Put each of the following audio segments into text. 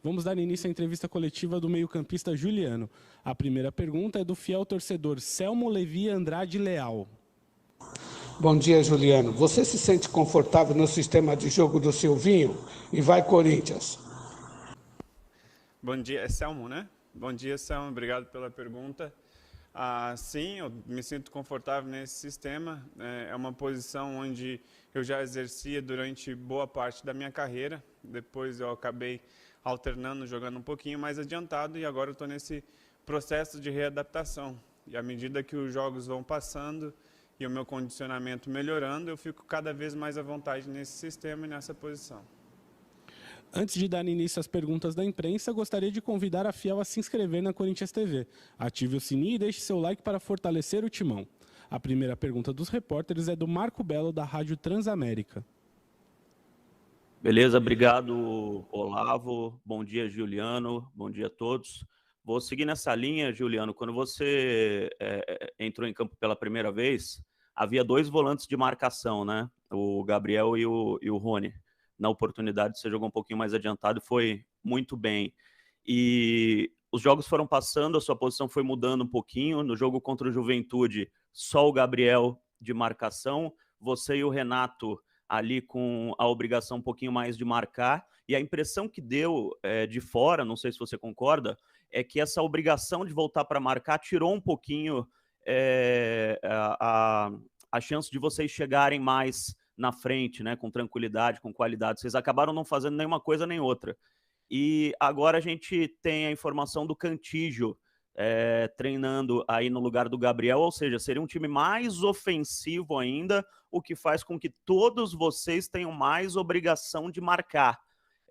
Vamos dar início à entrevista coletiva do meio-campista Juliano. A primeira pergunta é do fiel torcedor Selmo Levi Andrade Leal. Bom dia, Juliano. Você se sente confortável no sistema de jogo do Silvinho? E vai, Corinthians! Bom dia, é Selmo, né? Bom dia, Selmo. Obrigado pela pergunta. Sim, eu me sinto confortável nesse sistema. É uma posição onde eu já exercia durante boa parte da minha carreira. Depois eu acabei alternando, jogando um pouquinho mais adiantado e agora eu estou nesse processo de readaptação. E à medida que os jogos vão passando e o meu condicionamento melhorando, eu fico cada vez mais à vontade nesse sistema e nessa posição. Antes de dar início às perguntas da imprensa, gostaria de convidar a fiel a se inscrever na Corinthians TV. Ative o sininho e deixe seu like para fortalecer o timão. A primeira pergunta dos repórteres é do Marco Belo, da Rádio Transamérica. Beleza, obrigado, Olavo. Bom dia, Juliano. Bom dia a todos. Vou seguir nessa linha, Juliano. Quando você entrou em campo pela primeira vez, havia 2 volantes de marcação, né? O Gabriel e o Rony. Na oportunidade, você jogou um pouquinho mais adiantado e foi muito bem. E os jogos foram passando, a sua posição foi mudando um pouquinho. No jogo contra o Juventude, só o Gabriel de marcação. Você e o Renato ali com a obrigação um pouquinho mais de marcar. E a impressão que deu de fora, não sei se você concorda, é que essa obrigação de voltar para marcar tirou um pouquinho a chance de vocês chegarem mais na frente, né, com tranquilidade, com qualidade. Vocês acabaram não fazendo nenhuma coisa nem outra. E agora a gente tem a informação do Cantillo treinando aí no lugar do Gabriel, ou seja, seria um time mais ofensivo ainda, o que faz com que todos vocês tenham mais obrigação de marcar.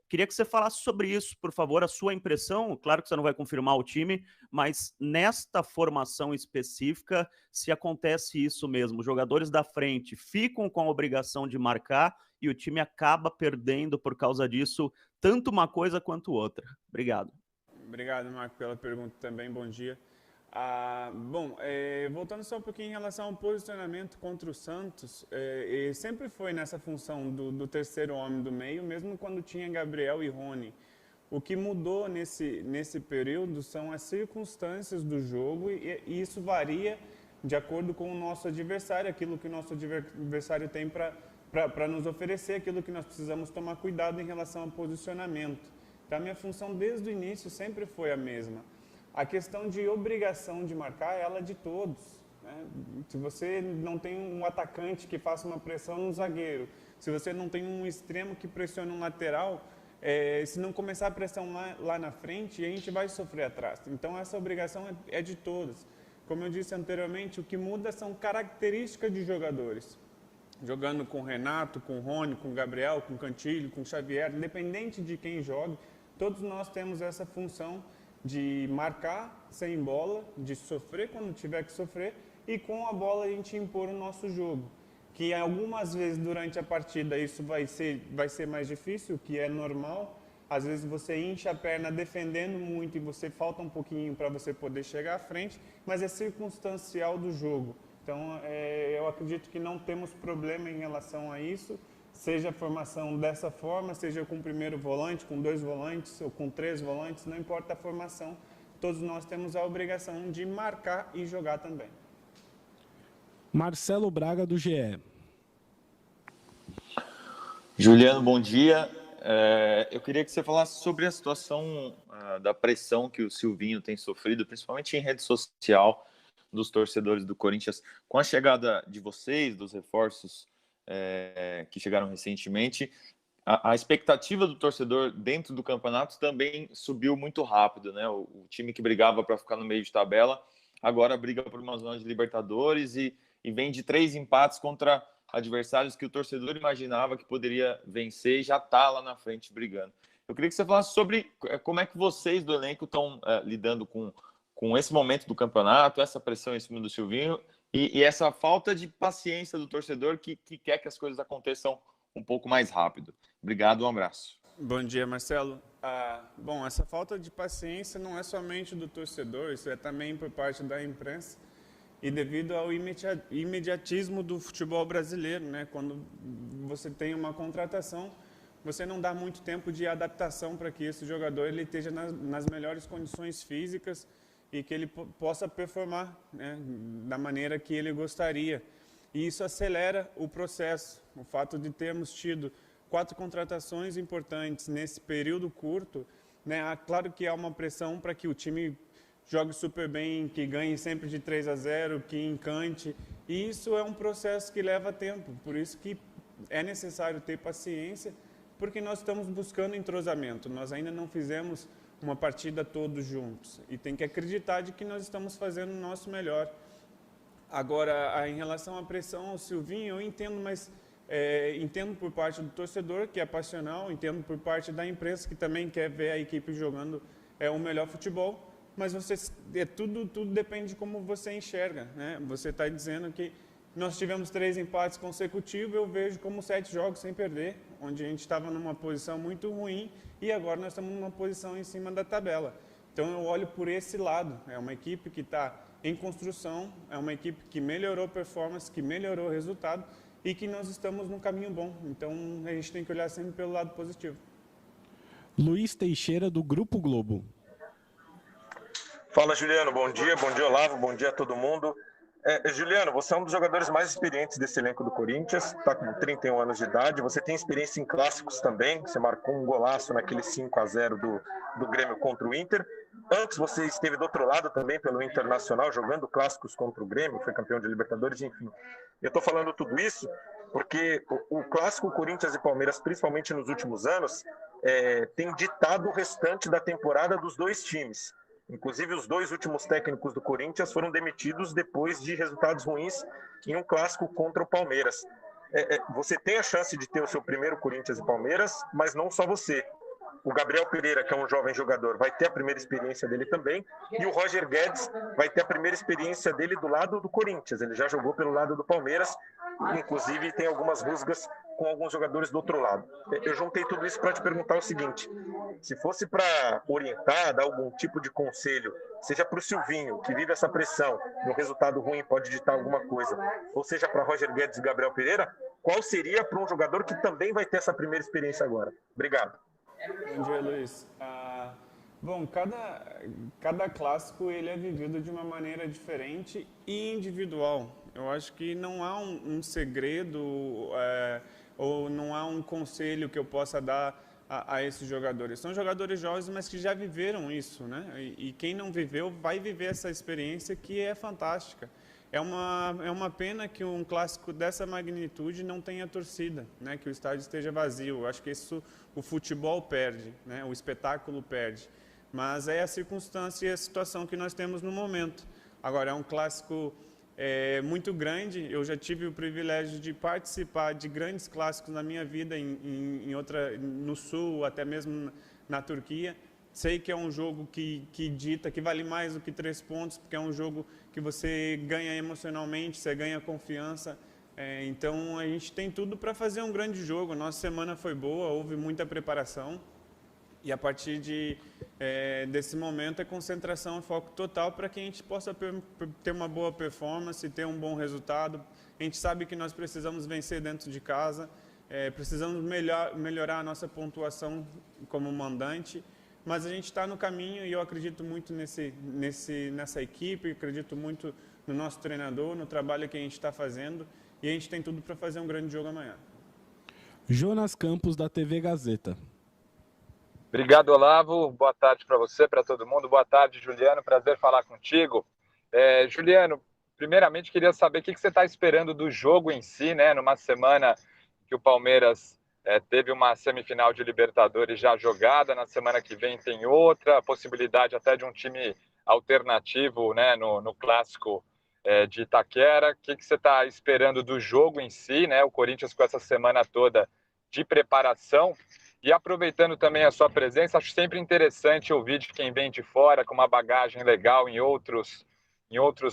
Queria que você falasse sobre isso, por favor, a sua impressão. Claro que você não vai confirmar o time, mas nesta formação específica, se acontece isso mesmo, os jogadores da frente ficam com a obrigação de marcar e o time acaba perdendo por causa disso, tanto uma coisa quanto outra. Obrigado. Obrigado, Marco, pela pergunta também. Bom dia. Voltando só um pouquinho em relação ao posicionamento contra o Santos, sempre foi nessa função do terceiro homem do meio, mesmo quando tinha Gabriel e Rony. O que mudou nesse período são as circunstâncias do jogo e isso varia de acordo com o nosso adversário, aquilo que o nosso adversário tem para nos oferecer, aquilo que nós precisamos tomar cuidado em relação ao posicionamento. Então, a minha função desde o início sempre foi a mesma. A questão de obrigação de marcar, ela é de todos, né? Se você não tem um atacante que faça uma pressão no zagueiro, se você não tem um extremo que pressione um lateral, se não começar a pressão lá na frente, a gente vai sofrer atrás. Então, essa obrigação é de todos. Como eu disse anteriormente, o que muda são características de jogadores. Jogando com o Renato, com o Rony, com o Gabriel, com o Cantillo, com o Xavier, independente de quem jogue, todos nós temos essa função de marcar sem bola, de sofrer quando tiver que sofrer e com a bola a gente impor o nosso jogo. Que algumas vezes durante a partida isso vai ser mais difícil, que é normal. Às vezes você incha a perna defendendo muito e você falta um pouquinho para você poder chegar à frente, mas é circunstancial do jogo. Então eu acredito que não temos problema em relação a isso. Seja a formação dessa forma, seja com o primeiro volante, com 2 volantes ou com 3 volantes, não importa a formação, todos nós temos a obrigação de marcar e jogar também. Marcelo Braga, do GE. Juliano, bom dia. Eu queria que você falasse sobre a situação da pressão que o Silvinho tem sofrido, principalmente em rede social, dos torcedores do Corinthians, com a chegada de vocês, dos reforços que chegaram recentemente. A expectativa do torcedor dentro do campeonato também subiu muito rápido, né? O time que brigava para ficar no meio de tabela agora briga por uma zona de Libertadores e vem de 3 empates contra adversários que o torcedor imaginava que poderia vencer e já está lá na frente brigando. Eu queria que você falasse sobre como é que vocês do elenco estão lidando com esse momento do campeonato, essa pressão em cima do Silvinho e essa falta de paciência do torcedor que quer que as coisas aconteçam um pouco mais rápido. Obrigado, um abraço. Bom dia, Marcelo. Essa falta de paciência não é somente do torcedor, isso é também por parte da imprensa e devido ao imediatismo do futebol brasileiro, né? Quando você tem uma contratação, você não dá muito tempo de adaptação para que esse jogador ele esteja nas melhores condições físicas e que ele possa performar, né, da maneira que ele gostaria. E isso acelera o processo. O fato de termos tido 4 contratações importantes nesse período curto, né, claro que há uma pressão para que o time jogue super bem, que ganhe sempre de 3-0, que encante. E isso é um processo que leva tempo. Por isso que é necessário ter paciência, porque nós estamos buscando entrosamento. Nós ainda não fizemos uma partida todos juntos. E tem que acreditar de que nós estamos fazendo o nosso melhor. Agora, em relação à pressão ao Silvinho, eu entendo, mas entendo por parte do torcedor, que é passional, entendo por parte da imprensa, que também quer ver a equipe jogando o melhor futebol, mas tudo depende de como você enxerga, né? Você está dizendo que nós tivemos 3 empates consecutivos, eu vejo como 7 jogos sem perder, onde a gente estava numa posição muito ruim e agora nós estamos numa posição em cima da tabela. Então eu olho por esse lado, é uma equipe que está em construção, é uma equipe que melhorou performance, que melhorou resultado e que nós estamos num caminho bom. Então a gente tem que olhar sempre pelo lado positivo. Luiz Teixeira, do Grupo Globo. Fala, Juliano, bom dia Olavo, bom dia a todo mundo. Juliano, você é um dos jogadores mais experientes desse elenco do Corinthians, está com 31 anos de idade, você tem experiência em clássicos também, você marcou um golaço naquele 5-0 do Grêmio contra o Inter. Antes você esteve do outro lado também pelo Internacional, jogando clássicos contra o Grêmio, foi campeão de Libertadores, enfim. Eu estou falando tudo isso porque o clássico Corinthians e Palmeiras, principalmente nos últimos anos, tem ditado o restante da temporada dos dois times. Inclusive, os 2 últimos técnicos do Corinthians foram demitidos depois de resultados ruins em um clássico contra o Palmeiras. Você tem a chance de ter o seu primeiro Corinthians e Palmeiras, mas não só você. O Gabriel Pereira, que é um jovem jogador, vai ter a primeira experiência dele também, e o Roger Guedes vai ter a primeira experiência dele do lado do Corinthians. Ele já jogou pelo lado do Palmeiras, inclusive tem algumas rusgas com alguns jogadores do outro lado. Eu juntei tudo isso para te perguntar o seguinte: se fosse para orientar, dar algum tipo de conselho, seja para o Silvinho, que vive essa pressão, no resultado ruim pode ditar alguma coisa, ou seja para Roger Guedes e Gabriel Pereira, qual seria para um jogador que também vai ter essa primeira experiência agora? Obrigado. Bom dia, Luiz. Bom, cada clássico ele é vivido de uma maneira diferente e individual. Eu acho que não há um segredo ou não há um conselho que eu possa dar a esses jogadores. São jogadores jovens, mas que já viveram isso, né? E quem não viveu vai viver essa experiência que é fantástica. É uma pena que um clássico dessa magnitude não tenha torcida, né? Que o estádio esteja vazio. Eu acho que isso o futebol perde, né? O espetáculo perde. Mas é a circunstância e a situação que nós temos no momento. Agora, é um clássico muito grande. Eu já tive o privilégio de participar de grandes clássicos na minha vida no Sul, até mesmo na Turquia. Sei que é um jogo que dita, que vale mais do que 3 pontos, porque é um jogo que você ganha emocionalmente, você ganha confiança. Então, a gente tem tudo para fazer um grande jogo. Nossa semana foi boa, houve muita preparação. E a partir desse momento é concentração e foco total para que a gente possa ter uma boa performance, ter um bom resultado. A gente sabe que nós precisamos vencer dentro de casa, precisamos melhorar a nossa pontuação como mandante, mas a gente está no caminho e eu acredito muito nessa equipe, acredito muito no nosso treinador, no trabalho que a gente está fazendo e a gente tem tudo para fazer um grande jogo amanhã. Jonas Campos, da TV Gazeta. Obrigado, Olavo. Boa tarde para você, para todo mundo. Boa tarde, Juliano. Prazer falar contigo. Juliano, primeiramente queria saber o que você está esperando do jogo em si, né? Numa semana que o Palmeiras teve uma semifinal de Libertadores já jogada, na semana que vem tem outra, a possibilidade até de um time alternativo, né? No clássico de Itaquera. O que você está esperando do jogo em si, né? O Corinthians com essa semana toda de preparação. E aproveitando também a sua presença, acho sempre interessante ouvir de quem vem de fora, com uma bagagem legal em outros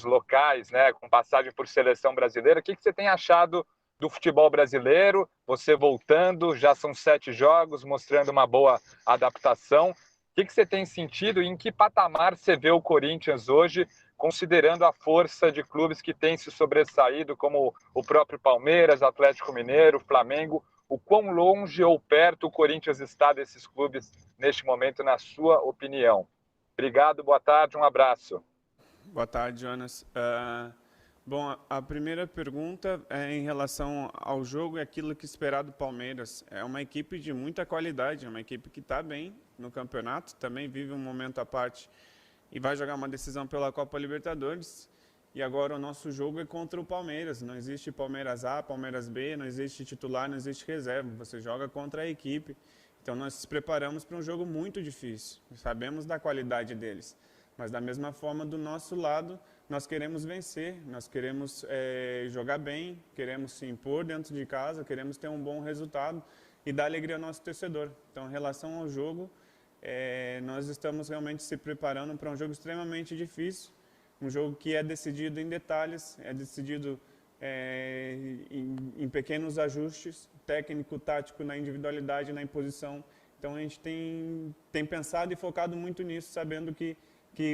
locais, né, com passagem por seleção brasileira. O que você tem achado do futebol brasileiro? Você voltando, já são 7 jogos, mostrando uma boa adaptação. O que você tem sentido e em que patamar você vê o Corinthians hoje, considerando a força de clubes que têm se sobressaído, como o próprio Palmeiras, Atlético Mineiro, Flamengo? o quão longe ou perto o Corinthians está desses clubes neste momento, na sua opinião? Obrigado, boa tarde, um abraço. Boa tarde, Jonas. Bom, a primeira pergunta é em relação ao jogo e aquilo que esperar do Palmeiras. É uma equipe de muita qualidade, é uma equipe que está bem no campeonato, também vive um momento à parte e vai jogar uma decisão pela Copa Libertadores. E agora o nosso jogo é contra o Palmeiras. Não existe Palmeiras A, Palmeiras B, não existe titular, não existe reserva. Você joga contra a equipe. Então nós nos preparamos para um jogo muito difícil. Sabemos da qualidade deles. Mas da mesma forma, do nosso lado, nós queremos vencer, nós queremos jogar bem, queremos se impor dentro de casa, queremos ter um bom resultado e dar alegria ao nosso torcedor. Então, em relação ao jogo, nós estamos realmente se preparando para um jogo extremamente difícil, um jogo que é decidido em detalhes, é decidido em pequenos ajustes, técnico, tático, na individualidade, na imposição. Então, a gente tem pensado e focado muito nisso, sabendo que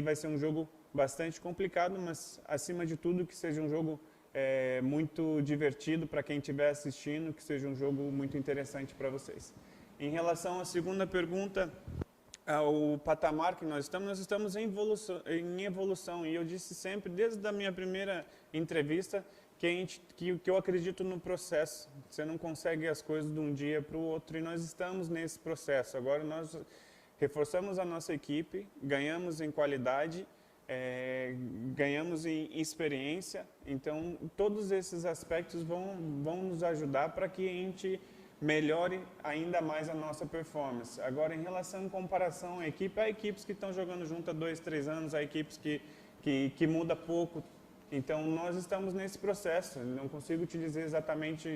vai ser um jogo bastante complicado, mas, acima de tudo, que seja um jogo muito divertido para quem estiver assistindo, que seja um jogo muito interessante para vocês. Em relação à segunda pergunta, ao patamar que nós estamos em evolução, e eu disse sempre, desde a minha primeira entrevista, que eu acredito no processo. Você não consegue as coisas de um dia para o outro, e nós estamos nesse processo. Agora nós reforçamos a nossa equipe, ganhamos em qualidade, ganhamos em experiência, então todos esses aspectos vão nos ajudar para que a gente melhore ainda mais a nossa performance. Agora, em relação à comparação à equipe, há equipes que estão jogando junto há 2, 3 anos, há equipes que muda pouco, então nós estamos nesse processo. Não consigo te dizer exatamente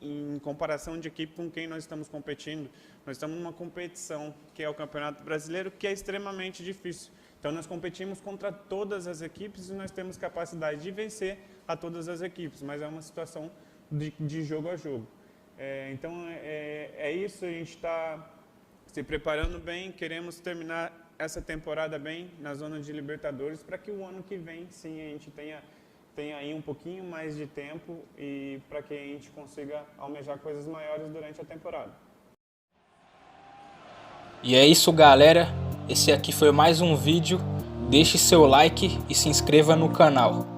em comparação de equipe com quem nós estamos competindo. Nós estamos numa competição que é o Campeonato Brasileiro, que é extremamente difícil. Então nós competimos contra todas as equipes e nós temos capacidade de vencer a todas as equipes, mas é uma situação de jogo a jogo. Então é isso, a gente está se preparando bem, queremos terminar essa temporada bem na zona de Libertadores, para que o ano que vem, sim, a gente tenha aí um pouquinho mais de tempo e para que a gente consiga almejar coisas maiores durante a temporada. E é isso, galera. Esse aqui foi mais um vídeo. Deixe seu like e se inscreva no canal.